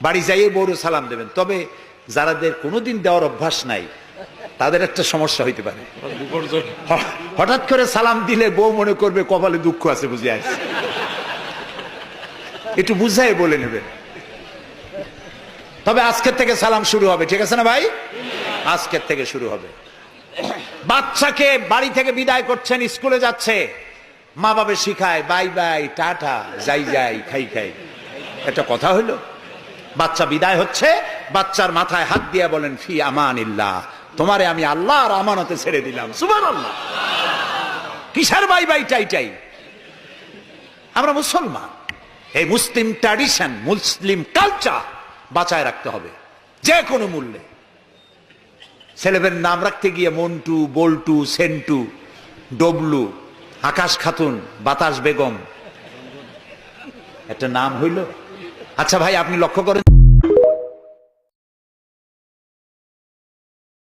বাড়ি যাইয়ে বউরে সালাম দেবেন। তবে যারাদের কোনোদিন দেওয়ার অভ্যাস নাই তাদের একটা সমস্যা হইতে পারে। হঠাৎ করে সালাম দিলে বউ মনে করবে কপালে দুঃখ আছে বুঝে আসছে, একটু বুঝাই বলে নেবেন। তবে আজকের থেকে সালাম শুরু হবে, ঠিক আছে না ভাই? আজকের থেকে শুরু হবে। বাচ্চাকে বাড়ি থেকে বিদায় করছেন, স্কুলে যাচ্ছে, মা বাবা শিখায় বাই বাই, টাটা, যাই যাই, খাই খাই। একটা কথা হইলো? বাচ্চা বিদায় হচ্ছে, বাচ্চার মাথায় হাত দিয়ে বলেন ফি আমানিল্লাহ, তোমারে আমি আল্লাহর আমানতে ছেড়ে দিলাম। সুবহানাল্লাহ। কিসের বাই বাই টাই টাই? আমরা মুসলমান, এই মুসলিম ট্র্যাডিশন, মুসলিম কালচার বাঁচায় রাখতে হবে যে কোনো মূল্যে। ছেলেদের নাম রাখতে গিয়ে মন্টু, বল্টু, সেন্টু, ডবলু, আকাশ খাতুন, বাতাস বেগম, একটা নাম হইল। আচ্ছা ভাই, আপনি লক্ষ্য করেন